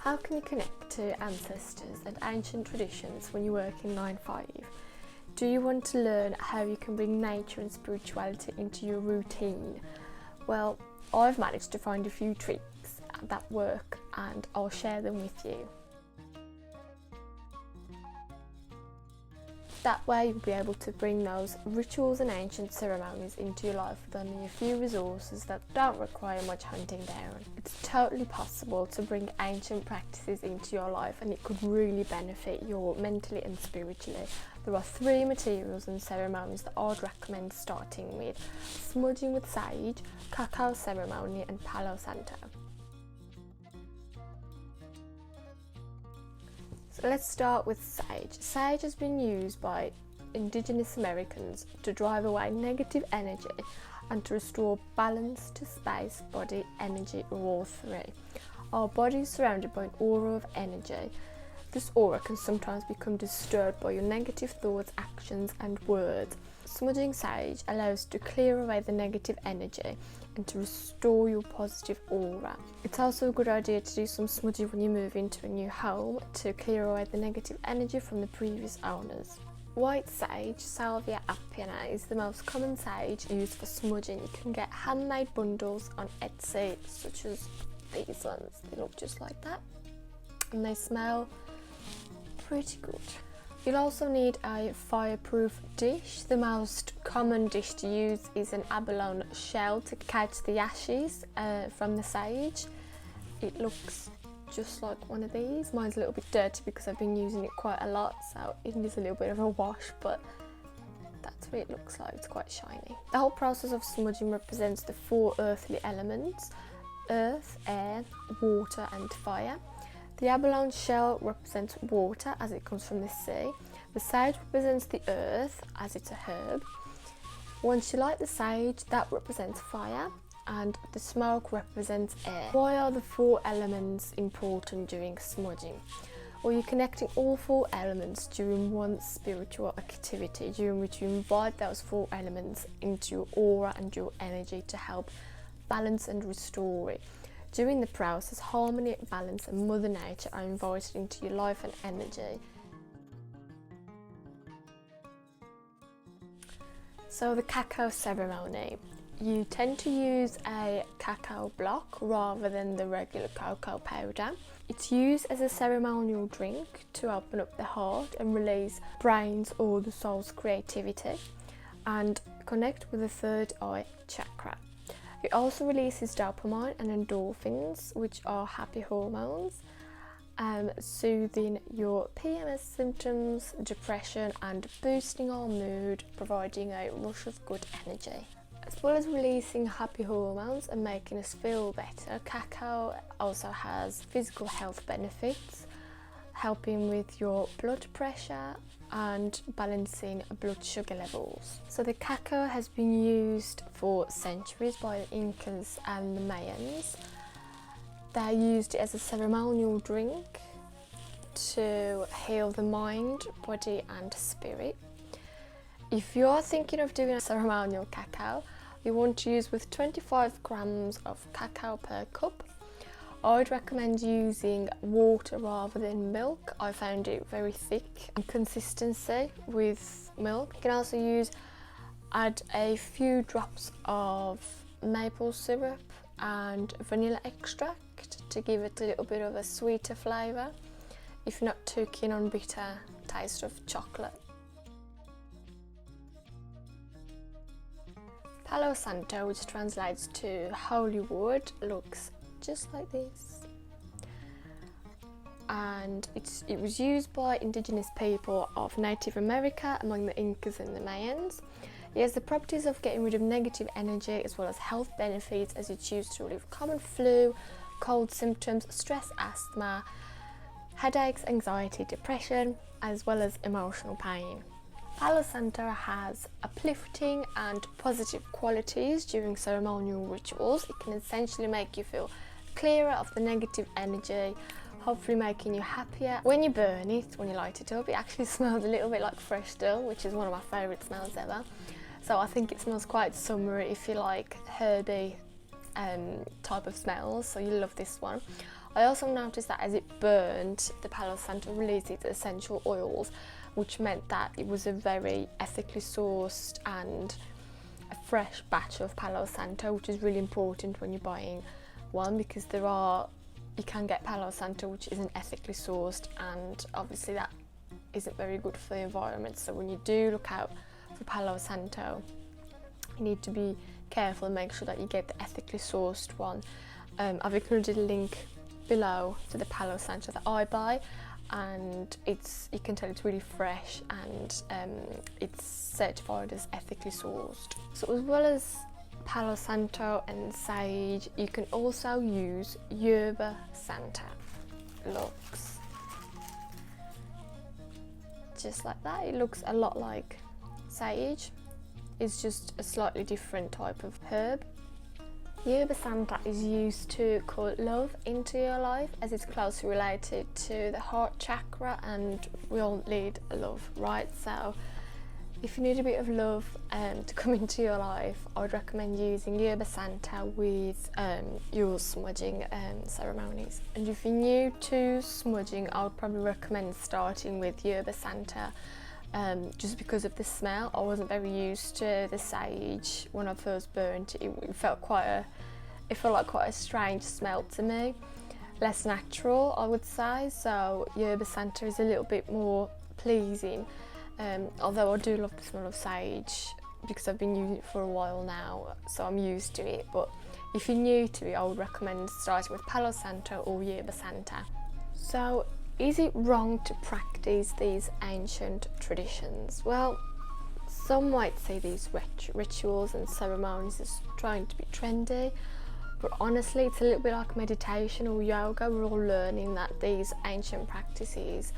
How can you connect to ancestors and ancient traditions when you work in 9-5? Do you want to learn how you can bring nature and spirituality into your routine? Well, I've managed to find a few tricks that work and I'll share them with you. That way you'll be able to bring those rituals and ancient ceremonies into your life with only a few resources that don't require much hunting down. It's totally possible to bring ancient practices into your life, and it could really benefit you mentally and spiritually. There are 3 materials and ceremonies that I'd recommend starting with: smudging with sage, Cacao ceremony and Palo Santo. So let's start with sage. Sage has been used by Indigenous Americans to drive away negative energy and to restore balance to space, body, energy, or all 3. Our body is surrounded by an aura of energy. This aura can sometimes become disturbed by your negative thoughts, actions and words. Smudging sage allows to clear away the negative energy and to restore your positive aura. It's also a good idea to do some smudging when you move into a new home to clear away the negative energy from the previous owners. White sage, Salvia apiana, is the most common sage used for smudging. You can get handmade bundles on Etsy, such as these ones. They look just like that and they smell pretty good. You'll also need a fireproof dish. The most common dish to use is an abalone shell to catch the ashes from the sage. It looks just like one of these. Mine's a little bit dirty because I've been using it quite a lot, so it needs a little bit of a wash, but that's what it looks like. It's quite shiny. The whole process of smudging represents the 4 earthly elements: earth, air, water and fire. The abalone shell represents water as it comes from the sea. The sage represents the earth as it's a herb. Once you light the sage, that represents fire, and the smoke represents air. Why are the 4 elements important during smudging? Well, you're connecting all 4 elements during one spiritual activity, during which you invite those 4 elements into your aura and your energy to help balance and restore it. During the process, harmony, balance and Mother Nature are invited into your life and energy. So the cacao ceremony. You tend to use a cacao block rather than the regular cocoa powder. It's used as a ceremonial drink to open up the heart and release brain's or the soul's creativity and connect with the 3rd eye chakra. It also releases dopamine and endorphins, which are happy hormones, soothing your PMS symptoms, depression and boosting our mood, providing a rush of good energy. As well as releasing happy hormones and making us feel better, cacao also has physical health benefits, helping with your blood pressure and balancing blood sugar levels. So the cacao has been used for centuries by the Incas and the Mayans. They used it as a ceremonial drink to heal the mind, body and spirit. If you're thinking of doing a ceremonial cacao, you want to use with 25 grams of cacao per cup. I'd recommend using water rather than milk. I found it very thick in consistency with milk. You can also add a few drops of maple syrup and vanilla extract to give it a little bit of a sweeter flavour, if you're not too keen on bitter taste of chocolate. Palo Santo, which translates to holy wood, looks just like this, and it was used by Indigenous people of Native America among the Incas and the Mayans. It has the properties of getting rid of negative energy as well as health benefits, as it's used to relieve common flu, cold symptoms, stress, asthma, headaches, anxiety, depression, as well as emotional pain. Palo Santo has uplifting and positive qualities during ceremonial rituals. It can essentially make you feel clearer of the negative energy, hopefully making you happier. When you burn it, when you light it up, it actually smells a little bit like fresh dill, which is one of my favourite smells ever. So I think it smells quite summery if you like herby type of smells, so you'll love this one. I also noticed that as it burned, the Palo Santo released its essential oils, which meant that it was a very ethically sourced and a fresh batch of Palo Santo, which is really important when you're buying one, because you can get Palo Santo which isn't ethically sourced, and obviously that isn't very good for the environment. So when you do look out for Palo Santo, you need to be careful and make sure that you get the ethically sourced one. I've included a link below to the Palo Santo that I buy, and you can tell it's really fresh, and it's certified as ethically sourced. So as well as Palo Santo and sage, you can also use Yerba Santa. Looks just like that. It looks a lot like sage. It's just a slightly different type of herb. Yerba Santa is used to call love into your life, as it's closely related to the heart chakra, and we all need love, right? So if you need a bit of love to come into your life, I would recommend using Yerba Santa with your smudging ceremonies. And if you're new to smudging, I would probably recommend starting with Yerba Santa, just because of the smell. I wasn't very used to the sage when I first burnt it. It felt like quite a strange smell to me, less natural, I would say. So Yerba Santa is a little bit more pleasing. Although I do love the smell of sage because I've been using it for a while now, so I'm used to it. But if you're new to it, I would recommend starting with Palo Santo or Yerba Santa. So, is it wrong to practice these ancient traditions? Well, some might say these rituals and ceremonies as trying to be trendy, but honestly it's a little bit like meditation or yoga. We're all learning that these ancient practices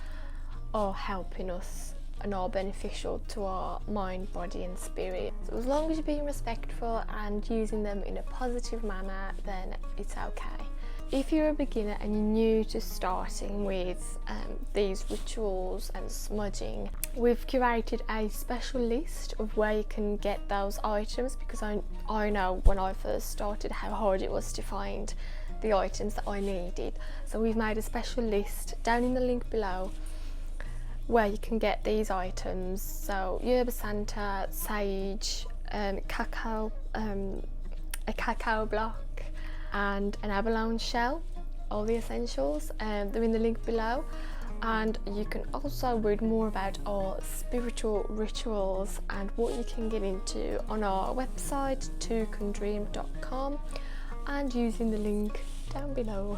are helping us and are beneficial to our mind, body and spirit. So as long as you're being respectful and using them in a positive manner, then it's okay. If you're a beginner and you're new to starting with these rituals and smudging, we've curated a special list of where you can get those items, because I know when I first started how hard it was to find the items that I needed. So we've made a special list down in the link below where you can get these items. So Yerba Santa, sage, cacao, a cacao block and an abalone shell, all the essentials. They're in the link below, and you can also read more about our spiritual rituals and what you can get into on our website toocandream.com, and using the link down below.